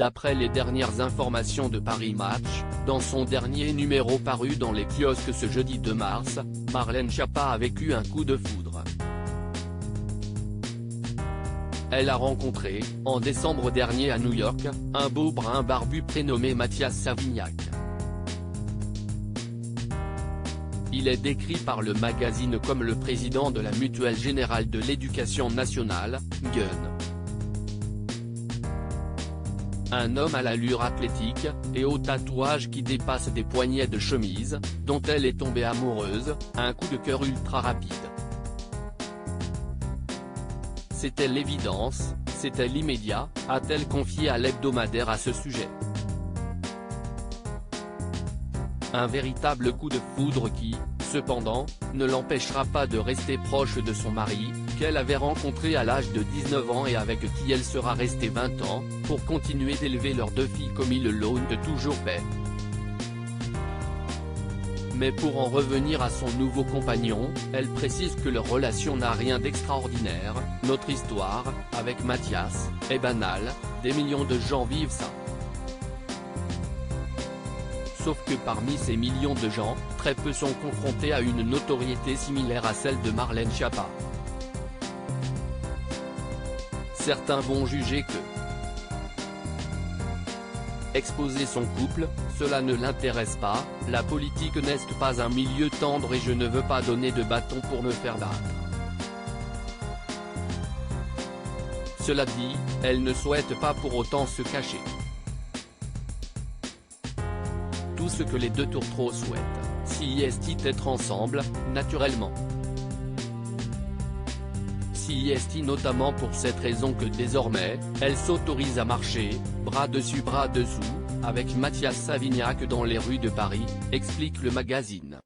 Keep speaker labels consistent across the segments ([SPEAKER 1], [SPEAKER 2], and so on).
[SPEAKER 1] D'après les dernières informations de Paris Match, dans son dernier numéro paru dans les kiosques ce jeudi 2 mars, Marlène Schiappa a vécu un coup de foudre. Elle a rencontré, en décembre dernier à New York, un beau brun barbu prénommé Mathias Savignac. Il est décrit par le magazine comme le président de la Mutuelle Générale de l'Éducation nationale, MGEN. Un homme à l'allure athlétique, et au tatouage qui dépasse des poignets de chemise, dont elle est tombée amoureuse, un coup de cœur ultra rapide. C'était l'évidence, c'était l'immédiat, a-t-elle confié à l'hebdomadaire à ce sujet. Un véritable coup de foudre qui, cependant, ne l'empêchera pas de rester proche de son mari, qu'elle avait rencontré à l'âge de 19 ans et avec qui elle sera restée 20 ans, pour continuer d'élever leurs 2 filles comme ils l'ont toujours fait. Mais pour en revenir à son nouveau compagnon, elle précise que leur relation n'a rien d'extraordinaire, notre histoire, avec Mathias, est banale, des millions de gens vivent ça. Sauf que parmi ces millions de gens, très peu sont confrontés à une notoriété similaire à celle de Marlène Schiappa. Certains vont juger que exposer son couple, cela ne l'intéresse pas, la politique n'est pas un milieu tendre et je ne veux pas donner de bâton pour me faire battre. Cela dit, elle ne souhaite pas pour autant se cacher. Tout ce que les deux tourtereaux souhaitent, c'est être ensemble, naturellement. C'est notamment pour cette raison que désormais, elle s'autorise à marcher, bras dessus bras dessous, avec Mathias Savignac dans les rues de Paris, explique le magazine.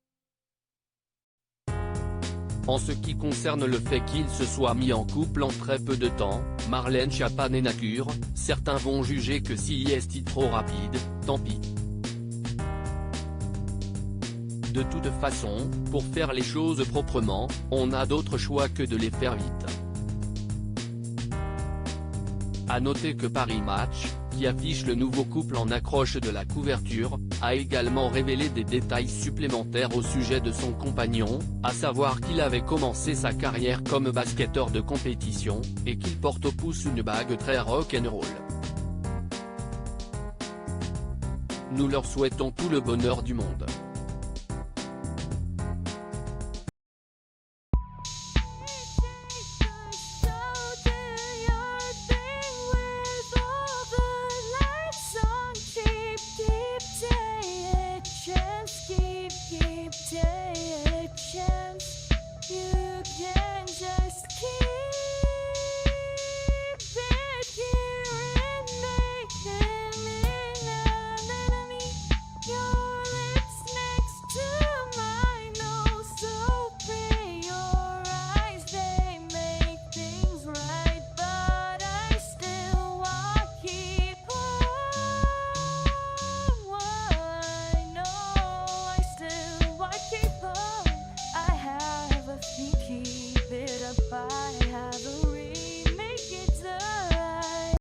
[SPEAKER 1] En ce qui concerne le fait qu'ils se soient mis en couple en très peu de temps, Marlène Schiappa n'est nature, certains vont juger que c'est trop rapide, tant pis. De toute façon, pour faire les choses proprement, on n'a d'autre choix que de les faire vite. À noter que Paris Match, qui affiche le nouveau couple en accroche de la couverture, a également révélé des détails supplémentaires au sujet de son compagnon, à savoir qu'il avait commencé sa carrière comme basketteur de compétition, et qu'il porte au pouce une bague très rock'n'roll. Nous leur souhaitons tout le bonheur du monde.